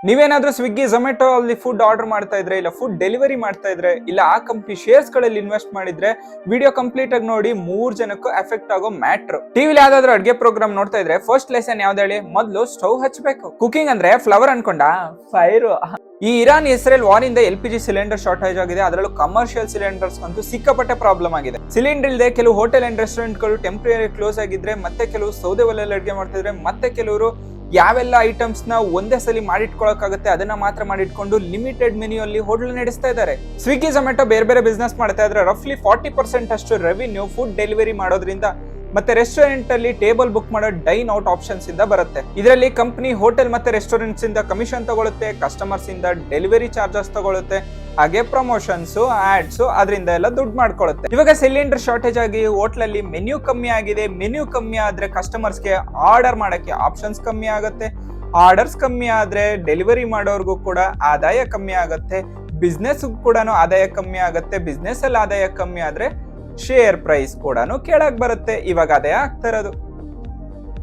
ನೀವೇನಾದ್ರೂ ಸ್ವಿಗ್ಗಿ ಝೊಮ್ಯಾಟೊ ಅಲ್ಲಿ food order ಮಾಡ್ತಾ ಇದ್ರೆ, ಇಲ್ಲ ಫುಡ್ ಡೆಲಿವರಿ ಮಾಡ್ತಾ ಇದ್ರೆ, ಇಲ್ಲ ಆ ಕಂಪ್ನಿ ಶೇರ್ಸ್ ಗಳಲ್ಲಿ ಇನ್ವೆಸ್ಟ್ ಮಾಡಿದ್ರೆ, ವಿಡಿಯೋ ಕಂಪ್ಲೀಟ್ ಆಗಿ ನೋಡಿ 3 ಜನಕ್ಕೂ ಎಫೆಕ್ಟ್ ಆಗೋ ಮ್ಯಾಟ್ರ್. ಟಿವಿಲಿ ಯಾವ್ದಾದ್ರು ಅಡ್ಗೆ ಪ್ರೋಗ್ರಾಮ್ ನೋಡ್ತಾ ಇದ್ರೆ ಫಸ್ಟ್ ಲೆಸನ್ ಯಾವ್ದು ಹೇಳಿ? ಮೊದ್ಲು ಸ್ಟವ್ ಹಚ್ಬೇಕು. ಕುಕಿಂಗ್ ಅಂದ್ರೆ ಫ್ಲವರ್ ಅನ್ಕೊಂಡ ಫೈರ್. ಈ ಇರಾನ್ ಇಸ್ರೇಲ್ ವಾರ್ ಇಂದ LPG ಸಿಲಿಂಡರ್ ಶಾರ್ಟೇಜ್ ಆಗಿದೆ. ಅದರಲ್ಲೂ ಕಮರ್ಷಿಯಲ್ ಸಿಲಿಂಡರ್ಸ್ ಅಂತೂ ಸಿಕ್ಕಾಪಟ್ಟೆ ಪ್ರಾಬ್ಲಮ್ ಆಗಿದೆ. ಸಿಲಿಂಡರ್ ಇಲ್ಲದೆ ಕೆಲವು ಹೋಟೆಲ್ ಅಂಡ್ ರೆಸ್ಟೋರೆಂಟ್ ಗಳು ಟೆಂಪರರಿ ಕ್ಲೋಸ್ ಆಗಿದ್ರೆ, ಮತ್ತೆ ಕೆಲವು ಸೌದೆ ಒಲೆಯಲ್ಲಿ ಅಡ್ಗೆ ಮಾಡ್ತಿದ್ರೆ, ಮತ್ತೆ ಕೆಲವರು ಯಾವೆಲ್ಲ ಐಟಮ್ಸ್ ನ ಒಂದೇ ಸಲ ಮಾಡಿಟ್ಕೊಳಕಾಗುತ್ತೆ ಅದನ್ನ ಮಾತ್ರ ಮಾಡಿಟ್ಕೊಂಡು ಲಿಮಿಟೆಡ್ ಮೆನ್ಯೂ ಅಲ್ಲಿ ಹೋಟೆಲ್ ನಡೆಸ್ತಾ ಇದ್ದಾರೆ. ಸ್ವಿಗ್ಗಿ ಝೊಮ್ಯಾಟೊ ಬೇರೆ ಬೇರೆ ಬಿಸ್ನೆಸ್ ಮಾಡ್ತಾ ಇದ್ರೆ ರಫ್ಲಿ 40% ಅಷ್ಟು ರೆವಿನ್ಯೂ ಫುಡ್ ಡೆಲಿವರಿ ಮಾಡೋದ್ರಿಂದ ಮತ್ತೆ ರೆಸ್ಟೋರೆಂಟ್ ಅಲ್ಲಿ ಟೇಬಲ್ ಬುಕ್ ಮಾಡೋ ಡೈನ್ ಔಟ್ ಆಪ್ಷನ್ಸ್ ಇಂದ ಬರುತ್ತೆ. ಇದರಲ್ಲಿ ಕಂಪನಿ ಹೋಟೆಲ್ ಮತ್ತೆ ರೆಸ್ಟೋರೆಂಟ್ಸ್ ಇಂದ ಕಮಿಷನ್ ತಗೊಳುತ್ತೆ, ಕಸ್ಟಮರ್ಸ್ ಇಂದ ಡೆಲಿವರಿ ಚಾರ್ಜಸ್ ತಗೊಳುತ್ತೆ, ಹಾಗೆ ಪ್ರಮೋಷನ್ಸ್ ಆಡ್ಸ್ ಅದರಿಂದ ಎಲ್ಲ ದುಡ್ಡು ಮಾಡ್ಕೊಳ್ಳುತ್ತೆ. ಇವಾಗ ಸಿಲಿಂಡರ್ ಶಾರ್ಟೇಜ್ ಆಗಿ ಹೋಟ್ಲಲ್ಲಿ ಮೆನ್ಯೂ ಕಮ್ಮಿ ಆಗಿದೆ. ಮೆನ್ಯೂ ಕಮ್ಮಿ ಆದ್ರೆ ಕಸ್ಟಮರ್ಸ್ಗೆ ಆರ್ಡರ್ ಮಾಡಕ್ಕೆ ಆಪ್ಷನ್ಸ್ ಕಮ್ಮಿ ಆಗುತ್ತೆ. ಆರ್ಡರ್ಸ್ ಕಮ್ಮಿ ಆದ್ರೆ ಡೆಲಿವರಿ ಮಾಡೋರ್ಗೂ ಕೂಡ ಆದಾಯ ಕಮ್ಮಿ ಆಗುತ್ತೆ. ಬಿಸ್ನೆಸ್ ಕೂಡ ಆದಾಯ ಕಮ್ಮಿ ಆಗುತ್ತೆ. ಬಿಸ್ನೆಸ್ ಅಲ್ಲಿ ಆದಾಯ ಕಮ್ಮಿ ಆದ್ರೆ ಶೇರ್ ಪ್ರೈಸ್ ಕೂಡ ಕೆಳಗ್ ಬರುತ್ತೆ. ಇವಾಗ ಅದೇ ಆಗ್ತಾ ಇರೋದು.